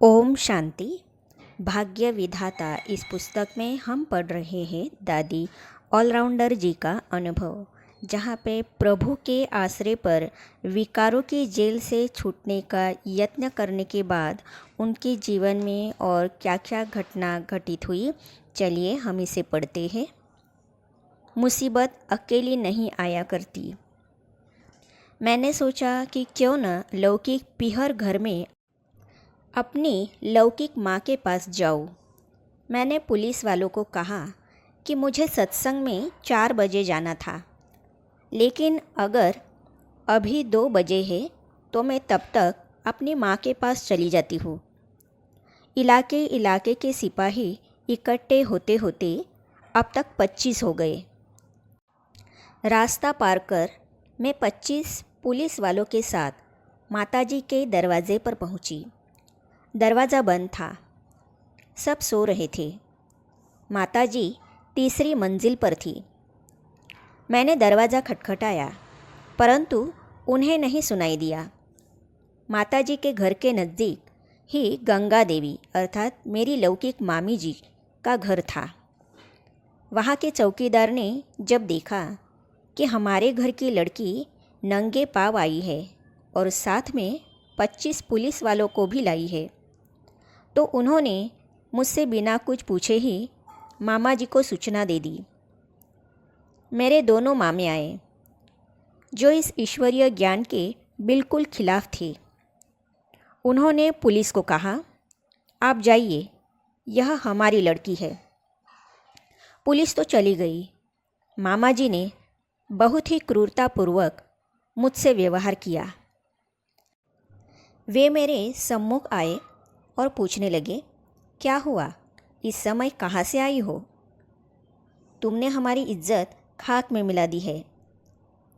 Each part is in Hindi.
ओम शांति। भाग्य विधाता इस पुस्तक में हम पढ़ रहे हैं दादी ऑलराउंडर जी का अनुभव, जहाँ पे प्रभु के आश्रय पर विकारों की जेल से छूटने का यत्न करने के बाद उनके जीवन में और क्या क्या घटना घटित हुई। चलिए हम इसे पढ़ते हैं। मुसीबत अकेली नहीं आया करती। मैंने सोचा कि क्यों न लौकिक पीहर घर में अपनी लौकिक माँ के पास जाऊँ। मैंने पुलिस वालों को कहा कि मुझे सत्संग में 4 बजे जाना था, लेकिन अगर अभी 2 बजे है तो मैं तब तक अपनी माँ के पास चली जाती हूँ। इलाके इलाके के सिपाही इकट्ठे होते होते अब तक 25 हो गए। रास्ता पार कर मैं 25 पुलिस वालों के साथ माताजी के दरवाजे पर पहुँची। दरवाज़ा बंद था, सब सो रहे थे। माताजी तीसरी मंजिल पर थी। मैंने दरवाज़ा खटखटाया, परंतु उन्हें नहीं सुनाई दिया। माताजी के घर के नज़दीक ही गंगा देवी अर्थात मेरी लौकिक मामी जी का घर था। वहाँ के चौकीदार ने जब देखा कि हमारे घर की लड़की नंगे पाँव आई है और साथ में 25 पुलिस वालों को भी लाई है, तो उन्होंने मुझसे बिना कुछ पूछे ही मामा जी को सूचना दे दी। मेरे दोनों मामे आए, जो इस ईश्वरीय ज्ञान के बिल्कुल खिलाफ थे। उन्होंने पुलिस को कहा, आप जाइए, यह हमारी लड़की है। पुलिस तो चली गई। मामा जी ने बहुत ही क्रूरतापूर्वक मुझसे व्यवहार किया। वे मेरे सम्मुख आए और पूछने लगे, क्या हुआ, इस समय कहाँ से आई हो? तुमने हमारी इज्जत खाक में मिला दी है।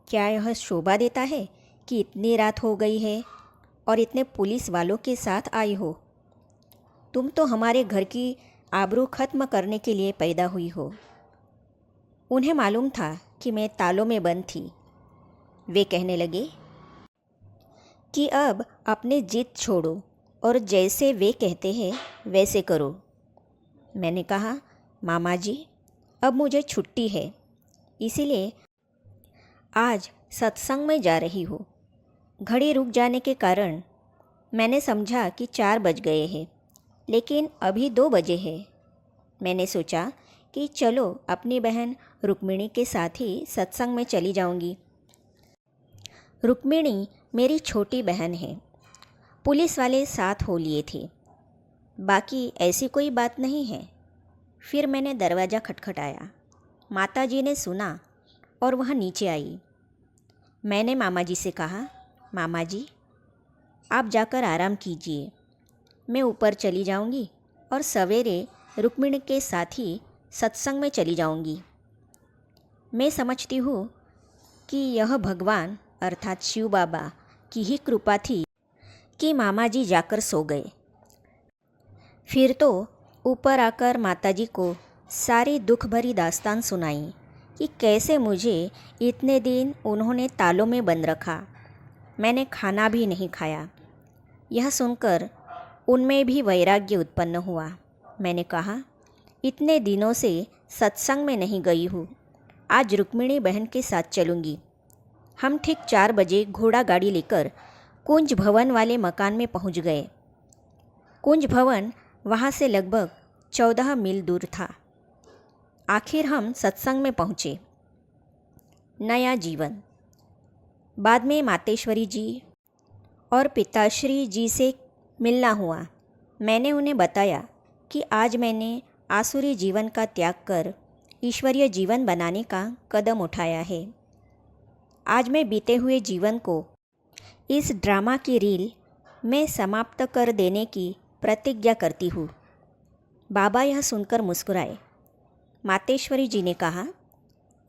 क्या यह शोभा देता है कि इतनी रात हो गई है और इतने पुलिस वालों के साथ आई हो? तुम तो हमारे घर की आबरू खत्म करने के लिए पैदा हुई हो। उन्हें मालूम था कि मैं तालों में बंद थी। वे कहने लगे कि अब अपनी जिद छोड़ो और जैसे वे कहते हैं वैसे करो। मैंने कहा, मामा जी, अब मुझे छुट्टी है, इसीलिए आज सत्संग में जा रही हूँ। घड़ी रुक जाने के कारण मैंने समझा कि 4 बज गए हैं, लेकिन अभी 2 बजे हैं। मैंने सोचा कि चलो अपनी बहन रुक्मिणी के साथ ही सत्संग में चली जाऊंगी। रुक्मिणी मेरी छोटी बहन है। पुलिस वाले साथ हो लिए थे, बाकी ऐसी कोई बात नहीं है। फिर मैंने दरवाज़ा खटखटाया। माताजी ने सुना और वह नीचे आई। मैंने मामा जी से कहा, मामा जी, आप जाकर आराम कीजिए, मैं ऊपर चली जाऊंगी और सवेरे रुक्मिणी के साथ ही सत्संग में चली जाऊंगी। मैं समझती हूँ कि यह भगवान अर्थात शिव बाबा की ही कृपा थी कि मामा जी जाकर सो गए। फिर तो ऊपर आकर माताजी को सारी दुख भरी दास्तान सुनाई कि कैसे मुझे इतने दिन उन्होंने तालों में बंद रखा। मैंने खाना भी नहीं खाया। यह सुनकर उनमें भी वैराग्य उत्पन्न हुआ। मैंने कहा, इतने दिनों से सत्संग में नहीं गई हूँ, आज रुक्मिणी बहन के साथ चलूँगी। हम ठीक 4 बजे घोड़ा गाड़ी लेकर कुंज भवन वाले मकान में पहुँच गए। कुंज भवन वहाँ से लगभग 14 मील दूर था। आखिर हम सत्संग में पहुँचे। नया जीवन। बाद में मातेश्वरी जी और पिताश्री जी से मिलना हुआ। मैंने उन्हें बताया कि आज मैंने आसुरी जीवन का त्याग कर ईश्वरीय जीवन बनाने का कदम उठाया है। आज मैं बीते हुए जीवन को इस ड्रामा की रील में समाप्त कर देने की प्रतिज्ञा करती हूँ। बाबा यह सुनकर मुस्कुराए। मातेश्वरी जी ने कहा,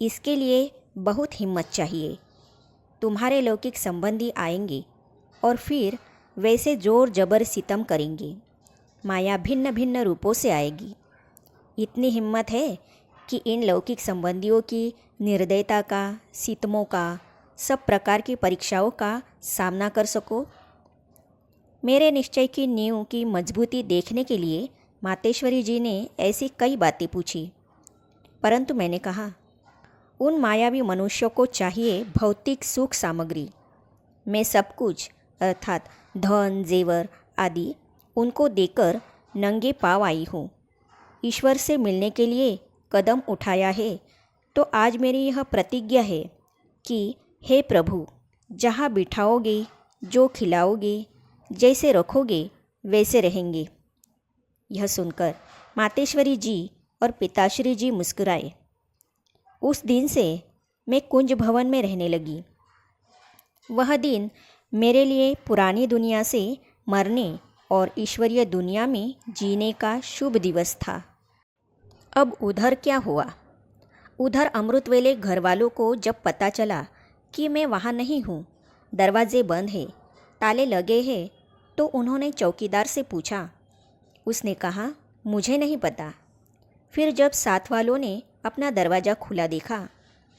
इसके लिए बहुत हिम्मत चाहिए। तुम्हारे लौकिक संबंधी आएंगे और फिर वैसे जोर जबर सितम करेंगे। माया भिन्न भिन्न रूपों से आएगी। इतनी हिम्मत है कि इन लौकिक संबंधियों की निर्दयता का, सितमों का, सब प्रकार की परीक्षाओं का सामना कर सको। मेरे निश्चय की नींव की मजबूती देखने के लिए मातेश्वरी जी ने ऐसी कई बातें पूछी, परंतु मैंने कहा, उन मायावी मनुष्यों को चाहिए भौतिक सुख सामग्री। मैं सब कुछ अर्थात धन जेवर आदि उनको देकर नंगे पाँव आई हूँ। ईश्वर से मिलने के लिए कदम उठाया है, तो आज मेरी यह प्रतिज्ञा है कि हे प्रभु, जहाँ बिठाओगे, जो खिलाओगे, जैसे रखोगे वैसे रहेंगे। यह सुनकर मातेश्वरी जी और पिताश्री जी मुस्कुराए। उस दिन से मैं कुंज भवन में रहने लगी। वह दिन मेरे लिए पुरानी दुनिया से मरने और ईश्वरीय दुनिया में जीने का शुभ दिवस था। अब उधर क्या हुआ? उधर अमृतवेले घर वालों को जब पता चला कि मैं वहाँ नहीं हूँ, दरवाजे बंद हैं, ताले लगे हैं, तो उन्होंने चौकीदार से पूछा। उसने कहा, मुझे नहीं पता। फिर जब साथ वालों ने अपना दरवाज़ा खुला देखा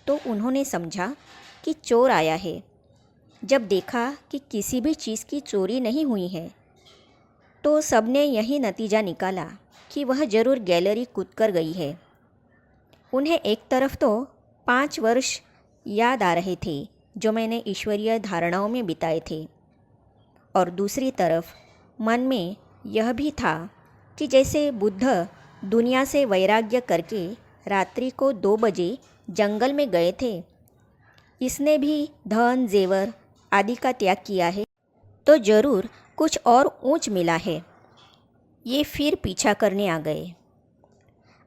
तो उन्होंने समझा कि चोर आया है। जब देखा कि किसी भी चीज़ की चोरी नहीं हुई है तो सबने यही नतीजा निकाला कि वह ज़रूर गैलरी कूदकर गई है। उन्हें एक तरफ तो 5 वर्ष याद आ रहे थे जो मैंने ईश्वरीय धारणाओं में बिताए थे, और दूसरी तरफ मन में यह भी था कि जैसे बुद्ध दुनिया से वैराग्य करके रात्रि को 2 बजे जंगल में गए थे, इसने भी धन जेवर आदि का त्याग किया है तो ज़रूर कुछ और ऊंच मिला है। ये फिर पीछा करने आ गए।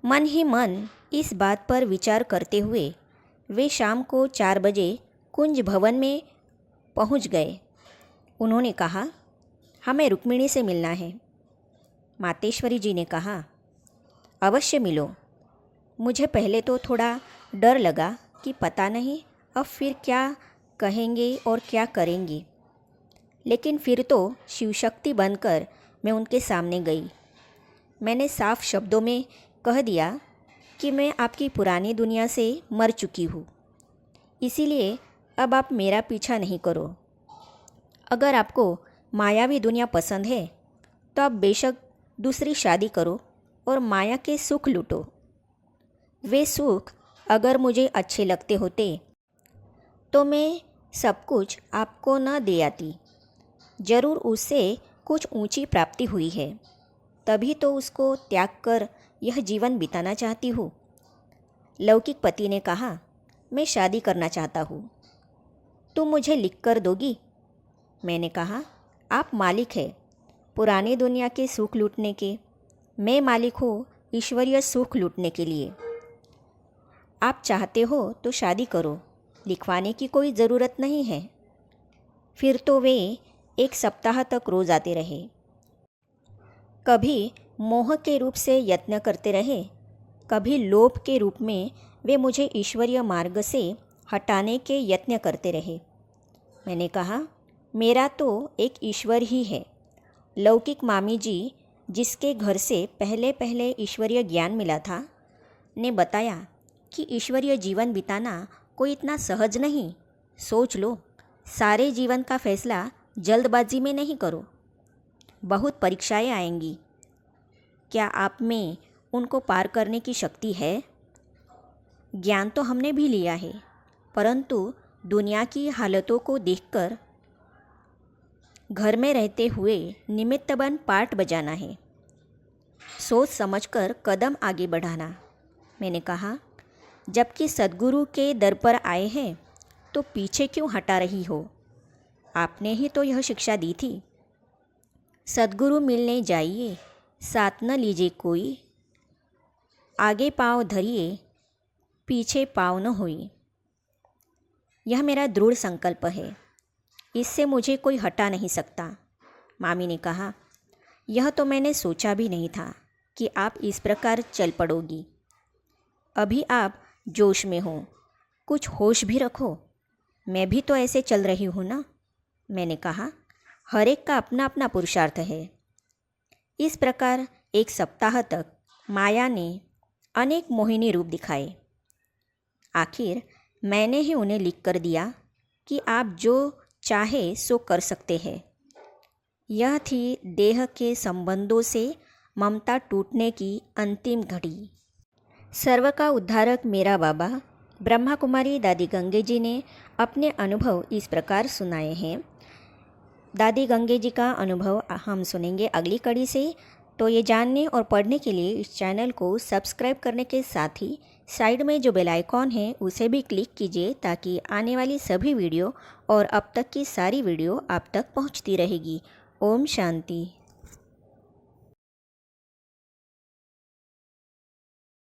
मन ही मन इस बात पर विचार करते हुए वे शाम को 4 बजे कुंज भवन में पहुंच गए। उन्होंने कहा, हमें रुक्मिणी से मिलना है। मातेश्वरी जी ने कहा, अवश्य मिलो। मुझे पहले तो थोड़ा डर लगा कि पता नहीं अब फिर क्या कहेंगे और क्या करेंगे, लेकिन फिर तो शिवशक्ति बनकर मैं उनके सामने गई। मैंने साफ शब्दों में कह दिया कि मैं आपकी पुरानी दुनिया से मर चुकी हूँ, इसीलिए अब आप मेरा पीछा नहीं करो। अगर आपको मायावी दुनिया पसंद है तो आप बेशक दूसरी शादी करो और माया के सुख लूटो। वे सुख अगर मुझे अच्छे लगते होते तो मैं सब कुछ आपको न दे आती। जरूर उससे कुछ ऊंची प्राप्ति हुई है, तभी तो उसको त्याग कर यह जीवन बिताना चाहती हूँ। लौकिक पति ने कहा, मैं शादी करना चाहता हूँ, तुम मुझे लिख कर दोगी? मैंने कहा, आप मालिक हैं पुरानी दुनिया के सुख लूटने के, मैं मालिक हूँ ईश्वरीय सुख लूटने के लिए। आप चाहते हो तो शादी करो, लिखवाने की कोई ज़रूरत नहीं है। फिर तो वे 1 सप्ताह तक रोज़ आते रहे। कभी मोह के रूप से यत्न करते रहे, कभी लोभ के रूप में वे मुझे ईश्वरीय मार्ग से हटाने के यत्न करते रहे। मैंने कहा, मेरा तो एक ईश्वर ही है। लौकिक मामी जी, जिसके घर से पहले पहले ईश्वरीय ज्ञान मिला था, ने बताया कि ईश्वरीय जीवन बिताना कोई इतना सहज नहीं। सोच लो, सारे जीवन का फैसला जल्दबाजी में नहीं करो। बहुत परीक्षाएं आएंगी। क्या आप में उनको पार करने की शक्ति है? ज्ञान तो हमने भी लिया है, परंतु दुनिया की हालतों को देखकर घर में रहते हुए निमित्त बन पाठ बजाना है, सोच समझकर कदम आगे बढ़ाना। मैंने कहा, जबकि सद्गुरु के दर पर आए हैं तो पीछे क्यों हटा रही हो? आपने ही तो यह शिक्षा दी थी, सद्गुरु मिलने जाइए, साथ न लीजिए कोई, आगे पाँव धरिए, पीछे पाँव न होई। यह मेरा दृढ़ संकल्प है, इससे मुझे कोई हटा नहीं सकता। मामी ने कहा, यह तो मैंने सोचा भी नहीं था कि आप इस प्रकार चल पड़ोगी। अभी आप जोश में हो, कुछ होश भी रखो। मैं भी तो ऐसे चल रही हूँ ना। मैंने कहा, हर एक का अपना अपना पुरुषार्थ है। इस प्रकार 1 सप्ताह तक माया ने अनेक मोहिनी रूप दिखाए। आखिर मैंने ही उन्हें लिख कर दिया कि आप जो चाहे सो कर सकते हैं। यह थी देह के संबंधों से ममता टूटने की अंतिम घड़ी। सर्व का उद्धारक मेरा बाबा ब्रह्मा कुमारी दादी गंगे जी ने अपने अनुभव इस प्रकार सुनाए हैं। दादी गंगे जी का अनुभव हम सुनेंगे अगली कड़ी से। तो ये जानने और पढ़ने के लिए इस चैनल को सब्सक्राइब करने के साथ ही साइड में जो बेल आइकॉन है उसे भी क्लिक कीजिए, ताकि आने वाली सभी वीडियो और अब तक की सारी वीडियो आप तक पहुंचती रहेगी। ओम शांति।